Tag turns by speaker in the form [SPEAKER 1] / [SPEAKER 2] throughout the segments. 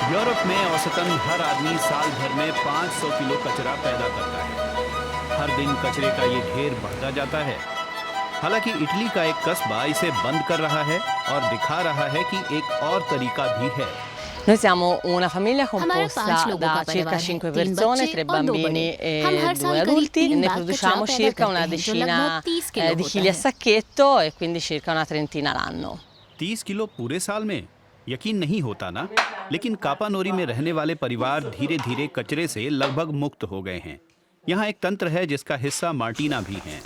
[SPEAKER 1] Europe में औसतन हर आदमी साल भर में 500 किलो कचरा पैदा करता है। हर दिन कचरे का ये ढेर बढ़ता जाता है। हालांकि इटली का एक कस्बा इसे बंद कर रहा है और दिखा रहा है कि एक और तरीका भी है।
[SPEAKER 2] Noi siamo una famiglia composta da circa 5 persone, 3 bambini e 2 adulti. Ne produciamo circa una decina di chili a sacchetto e quindi circa una trentina l'anno.
[SPEAKER 1] 30 kilo पूरे साल में? यकीन नहीं होता ना? लेकिन कापानोरी में रहने वाले परिवार धीरे धीरे कचरे से लगभग मुक्त हो गए हैं। यहाँ एक तंत्र है जिसका हिस्सा मार्टिना भी है।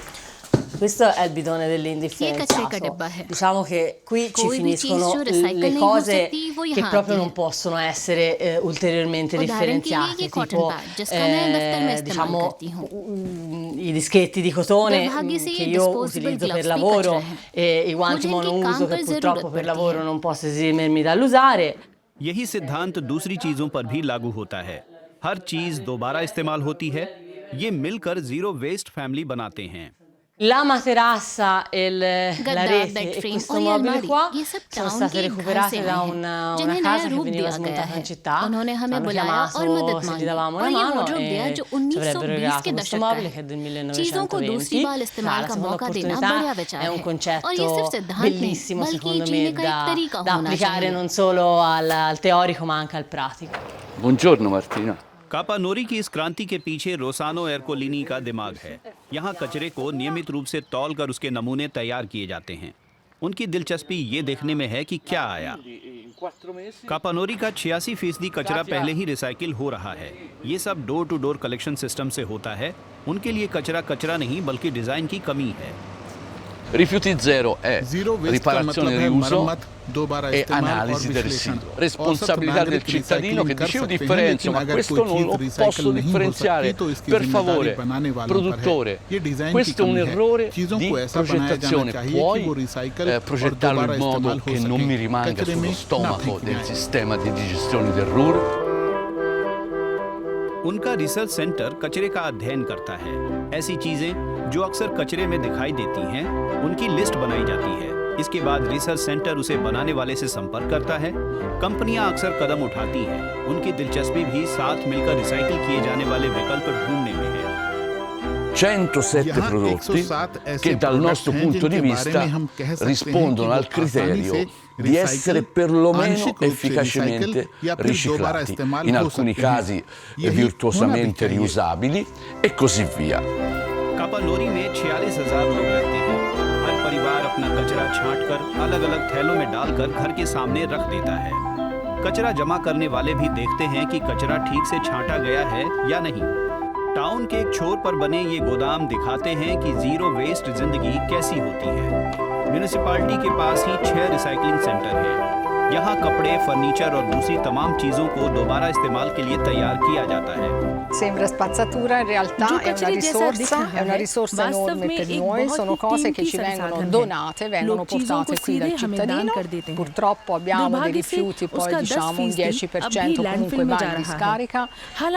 [SPEAKER 2] Questo è il bidone dell'indifferenziato. Diciamo che qui ci finiscono le cose che proprio non possono essere ulteriormente differenziate, tipo diciamo i dischetti di cotone che io utilizzo per lavoro e i guanti monouso che purtroppo per lavoro non posso esimermi dall'usare.
[SPEAKER 1] यही सिद्धांत दूसरी चीजों पर भी लागू होता है। हर चीज दोबारा इस्तेमाल होती है। ये मिलकर जीरो वेस्ट फैमिली बनाते हैं।
[SPEAKER 2] La materassa e la rete e questo mobile qua sono state recuperate da una casa che veniva smontata in città. Hanno chiamato se gli davamo una mano e ci avrebbero regalato questo mobile che è del 1920. La seconda opportunità è un concetto bellissimo secondo me da applicare non solo al teorico ma anche al pratico.
[SPEAKER 3] Buongiorno Martina.
[SPEAKER 1] कापानोरी की इस क्रांति के पीछे रोसानो एरकोलिनी का दिमाग है। यहाँ कचरे को नियमित रूप से तौल कर उसके नमूने तैयार किए जाते हैं। उनकी दिलचस्पी ये देखने में है कि क्या आया। कापानोरी का 86% कचरा पहले ही रिसाइकिल हो रहा है। ये सब door to door collection system से होता है। उनके लिए कचरा कचरा नहीं बल्कि डिजाइन की कमी है।
[SPEAKER 3] Rifiuti zero è riparazione, riuso e analisi del residuo. Responsabilità del cittadino che dicevo differenzio, ma questo non lo posso differenziare. Per favore, produttore, questo è un errore di progettazione. Puoi progettarlo in modo che non mi rimanga sullo stomaco del sistema di digestione del RUR?
[SPEAKER 1] उनका research centre कचरे का अध्ययन करता है। ऐसी चीजें जो अक्सर कचरे में दिखाई देती हैं, उनकी लिस्ट बनाई जाती है। इसके बाद रिसर्च सेंटर उसे बनाने वाले से संपर्क करता है। कंपनियां अक्सर कदम उठाती हैं। उनकी दिलचस्पी भी साथ मिलकर रिसाइकिल किए जाने वाले विकल्प ढूंढने में है।
[SPEAKER 3] 107 prodotti che dal nostro punto di vista rispondono al criterio di essere perlomeno efficacemente riciclati, in alcuni casi virtuosamente riusabili e così via.
[SPEAKER 1] कापानोरी में 46,000 लोग रहते हैं। हर परिवार अपना कचरा छांटकर अलग अलग थैलों में डालकर घर के सामने रख देता है। कचरा जमा करने वाले भी देखते हैं कि कचरा ठीक से छांटा गया है या नहीं। टाउन के एक छोर पर बने ये गोदाम दिखाते हैं कि जीरो वेस्ट जिंदगी कैसी होती है। म्यूनिसिपैलिटी के पास ही 6 रिसाइकलिंग सेंटर हैं। यहाँ कपड़े, फर्नीचर और दूसरी तमाम चीजों को दोबारा इस्तेमाल के लिए तैयार किया जाता है।
[SPEAKER 4] Sembra spazzatura, in realtà è una risorsa enorme per noi, sono cose che ci vengono donate, vengono portate qui dal cittadino. Purtroppo abbiamo dei rifiuti, poi diciamo un 10% comunque va in discarica,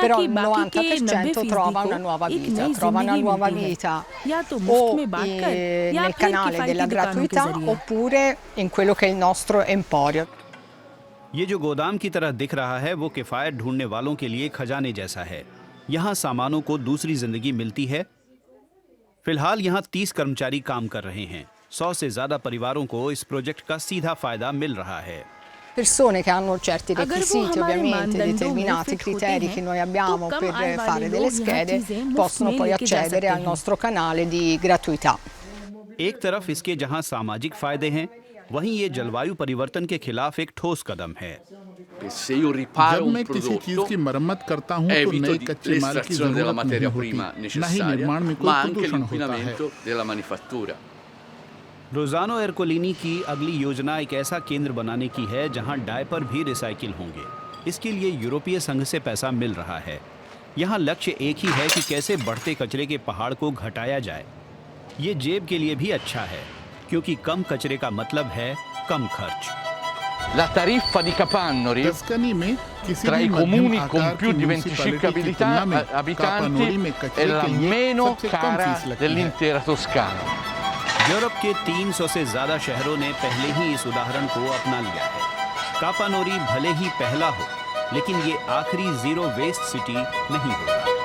[SPEAKER 4] però il 90% trova una nuova vita o nel canale della gratuità oppure in quello che è il nostro emporio.
[SPEAKER 1] ये जो गोदाम की तरह दिख रहा है वो किफायत ढूंढने वालों के लिए खजाने जैसा है। यहाँ सामानों को दूसरी जिंदगी मिलती है। फिलहाल यहाँ 30 कर्मचारी काम कर रहे हैं। 100 से ज्यादा परिवारों को इस प्रोजेक्ट का सीधा फायदा मिल रहा है।
[SPEAKER 4] Persone che hanno certi requisiti, ovviamente determinati criteri che noi abbiamo per fare delle schede, possono poi accedere al nostro canale di gratuità.
[SPEAKER 1] एक तरफ इसके जहां सामाजिक फायदे हैं, वहीं ये जलवायु परिवर्तन के खिलाफ एक ठोस कदम है।
[SPEAKER 5] जब मैं किसी चीज की मरम्मत करता हूं तो नए कच्चे माल की जरूरत नहीं होती, न ही निर्माण में कोई प्रदूषण होता है।
[SPEAKER 1] रोजानो एरकोलिनी की अगली योजना एक ऐसा केंद्र बनाने की है जहां डायपर भी रिसाइकिल होंगे। इसके लिए यूरोपीय संघ से पैसा मिल रहा है। यहाँ लक्ष्य एक ही है कि कैसे बढ़ते कचरे के पहाड़ को घटाया जाए। ये जेब के लिए भी अच्छा है, क्योंकि कम कचरे का मतलब है कम खर्च।
[SPEAKER 3] La tariffa di Capannori tra i comuni con più di 25 abitanti è la meno cara dell'intera Toscana.
[SPEAKER 1] Europe के 300 से ज्यादा शहरों ने पहले ही इस उदाहरण को अपना लिया है। कापानोरी भले ही पहला हो, लेकिन ये आखिरी जीरो वेस्ट सिटी नहीं होगा।